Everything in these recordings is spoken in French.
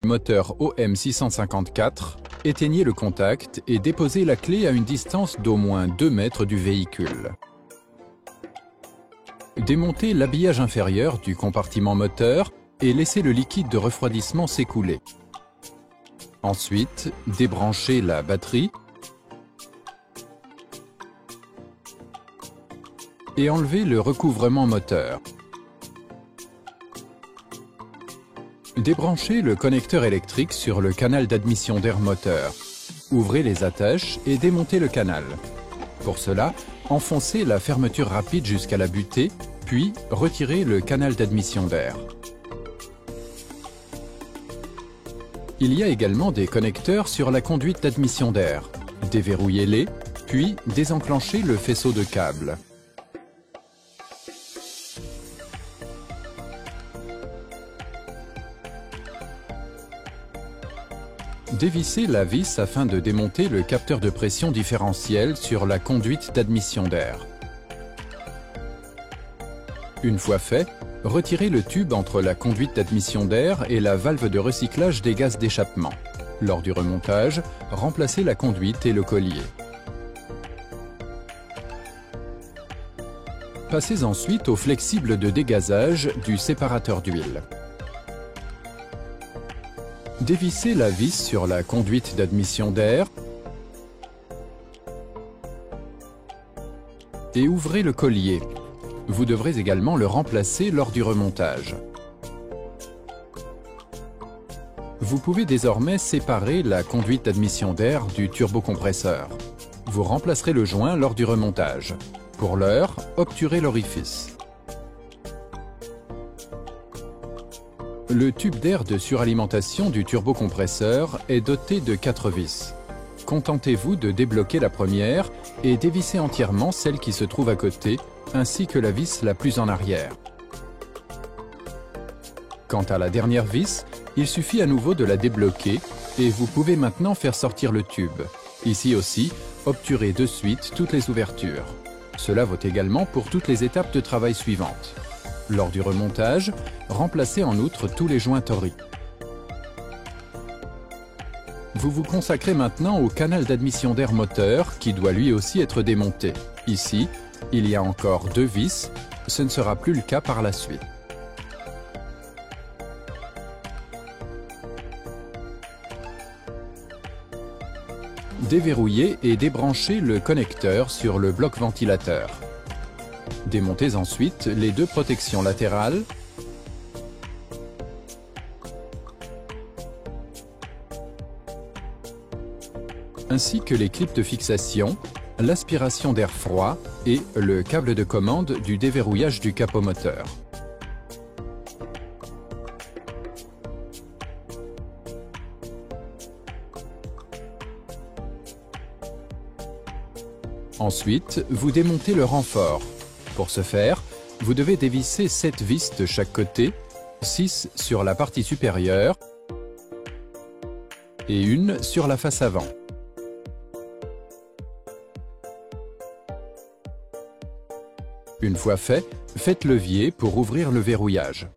Moteur OM654, éteignez le contact et déposez la clé à une distance d'au moins 2 mètres du véhicule. Démontez l'habillage inférieur du compartiment moteur et laissez le liquide de refroidissement s'écouler. Ensuite, débranchez la batterie et enlevez le recouvrement moteur. Débranchez le connecteur électrique sur le canal d'admission d'air moteur. Ouvrez les attaches et démontez le canal. Pour cela, enfoncez la fermeture rapide jusqu'à la butée, puis retirez le canal d'admission d'air. Il y a également des connecteurs sur la conduite d'admission d'air. Déverrouillez-les, puis désenclenchez le faisceau de câbles. Dévissez la vis afin de démonter le capteur de pression différentiel sur la conduite d'admission d'air. Une fois fait, retirez le tube entre la conduite d'admission d'air et la valve de recyclage des gaz d'échappement. Lors du remontage, remplacez la conduite et le collier. Passez ensuite au flexible de dégazage du séparateur d'huile. Dévissez la vis sur la conduite d'admission d'air et ouvrez le collier. Vous devrez également le remplacer lors du remontage. Vous pouvez désormais séparer la conduite d'admission d'air du turbocompresseur. Vous remplacerez le joint lors du remontage. Pour l'heure, obturez l'orifice. Le tube d'air de suralimentation du turbocompresseur est doté de 4 vis. Contentez-vous de débloquer la première et dévisser entièrement celle qui se trouve à côté, ainsi que la vis la plus en arrière. Quant à la dernière vis, il suffit à nouveau de la débloquer et vous pouvez maintenant faire sortir le tube. Ici aussi, obturez de suite toutes les ouvertures. Cela vaut également pour toutes les étapes de travail suivantes. Lors du remontage, remplacez en outre tous les joints toriques. Vous vous consacrez maintenant au canal d'admission d'air moteur qui doit lui aussi être démonté. Ici, il y a encore 2 vis, ce ne sera plus le cas par la suite. Déverrouillez et débranchez le connecteur sur le bloc ventilateur. Démontez ensuite les 2 protections latérales ainsi que les clips de fixation, l'aspiration d'air froid et le câble de commande du déverrouillage du capot moteur. Ensuite, vous démontez le renfort. Pour ce faire, vous devez dévisser 7 vis de chaque côté, 6 sur la partie supérieure et 1 sur la face avant. Une fois fait, faites levier pour ouvrir le verrouillage.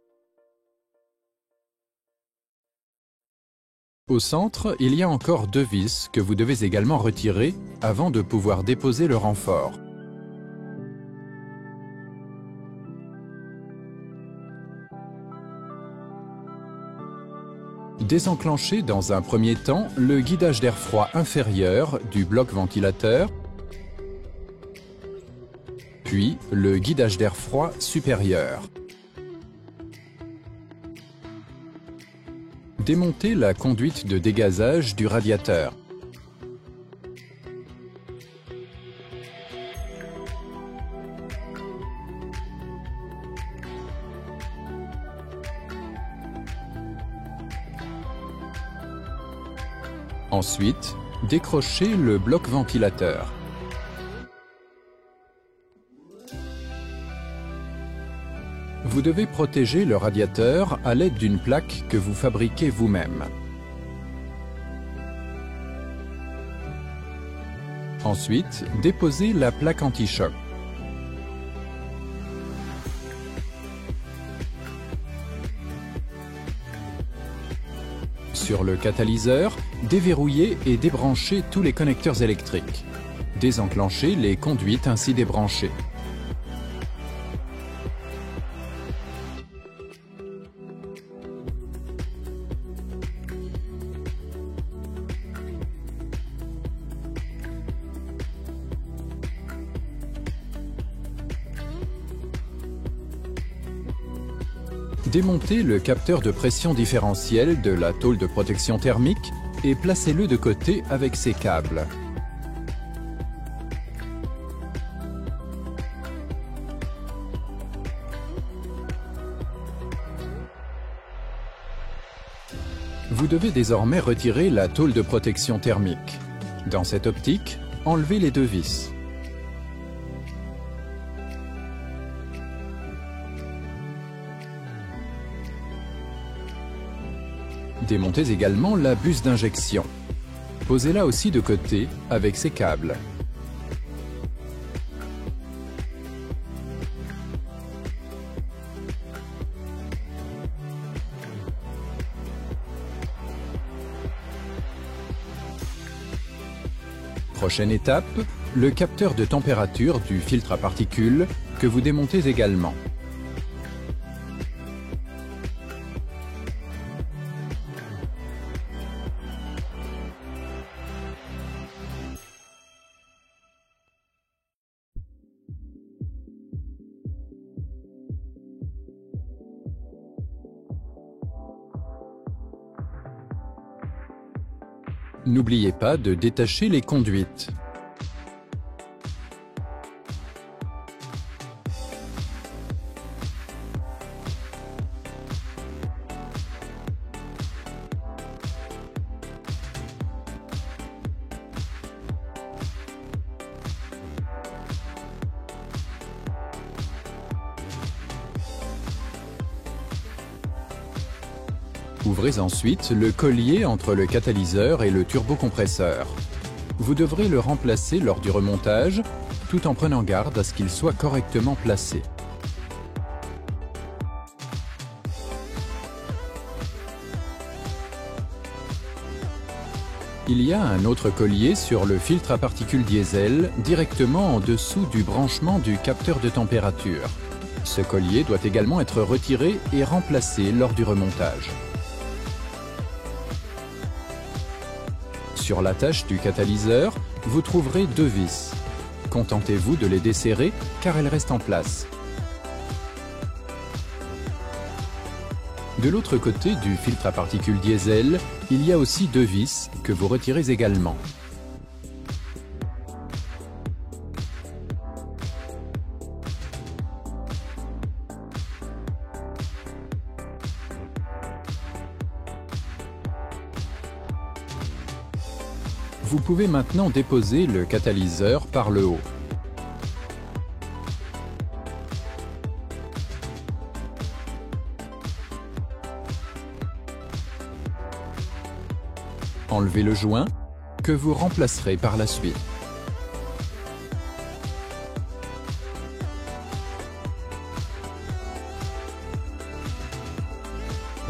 Au centre, il y a encore 2 vis que vous devez également retirer avant de pouvoir déposer le renfort. Désenclenchez dans un premier temps le guidage d'air froid inférieur du bloc ventilateur, puis le guidage d'air froid supérieur. Démontez la conduite de dégazage du radiateur. Ensuite, décrochez le bloc ventilateur. Vous devez protéger le radiateur à l'aide d'une plaque que vous fabriquez vous-même. Ensuite, déposez la plaque anti-choc. Sur le catalyseur, déverrouillez et débranchez tous les connecteurs électriques. Désenclenchez les conduites ainsi débranchées. Démontez le capteur de pression différentielle de la tôle de protection thermique et placez-le de côté avec ses câbles. Vous devez désormais retirer la tôle de protection thermique. Dans cette optique, enlevez les deux vis. Démontez également la buse d'injection. Posez-la aussi de côté avec ses câbles. Prochaine étape, le capteur de température du filtre à particules que vous démontez également. N'oubliez pas de détacher les conduites. Ouvrez ensuite le collier entre le catalyseur et le turbocompresseur. Vous devrez le remplacer lors du remontage, tout en prenant garde à ce qu'il soit correctement placé. Il y a un autre collier sur le filtre à particules diesel, directement en dessous du branchement du capteur de température. Ce collier doit également être retiré et remplacé lors du remontage. Sur l'attache du catalyseur, vous trouverez deux vis. Contentez-vous de les desserrer car elles restent en place. De l'autre côté du filtre à particules diesel, il y a aussi deux vis que vous retirez également. Vous pouvez maintenant déposer le catalyseur par le haut. Enlevez le joint, que vous remplacerez par la suite.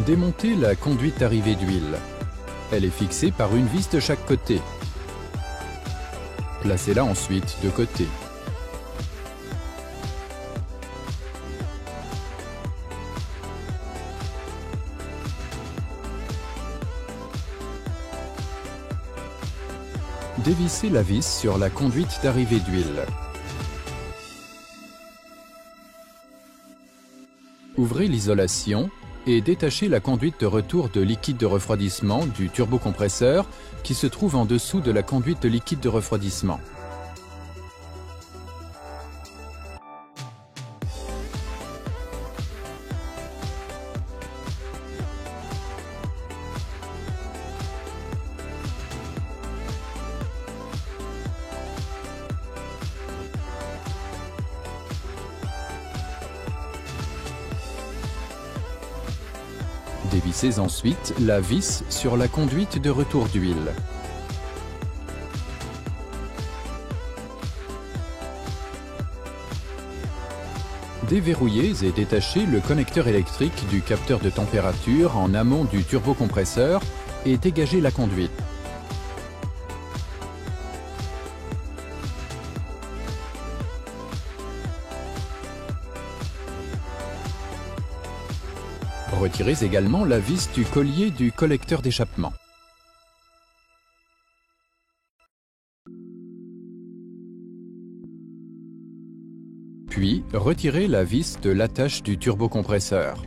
Démontez la conduite d'arrivée d'huile. Elle est fixée par une vis de chaque côté. Placez-la ensuite de côté. Dévissez la vis sur la conduite d'arrivée d'huile. Ouvrez l'isolation et détachez la conduite de retour de liquide de refroidissement du turbocompresseur qui se trouve en dessous de la conduite de liquide de refroidissement. Dévissez ensuite la vis sur la conduite de retour d'huile. Déverrouillez et détachez le connecteur électrique du capteur de température en amont du turbocompresseur et dégagez la conduite. Retirez également la vis du collier du collecteur d'échappement. Puis, retirez la vis de l'attache du turbocompresseur.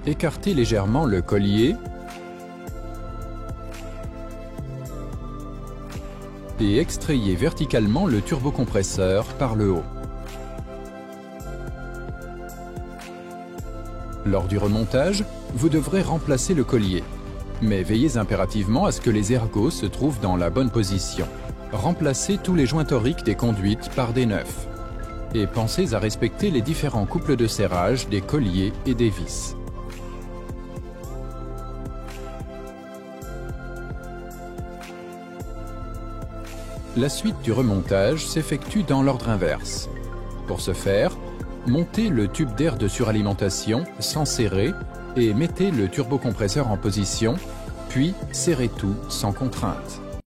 Écartez légèrement le collier et extrayez verticalement le turbocompresseur par le haut. Lors du remontage, vous devrez remplacer le collier, mais veillez impérativement à ce que les ergots se trouvent dans la bonne position. Remplacez tous les joints toriques des conduites par des neufs et pensez à respecter les différents couples de serrage des colliers et des vis. La suite du remontage s'effectue dans l'ordre inverse. Pour ce faire, montez le tube d'air de suralimentation sans serrer et mettez le turbocompresseur en position, puis serrez tout sans contrainte.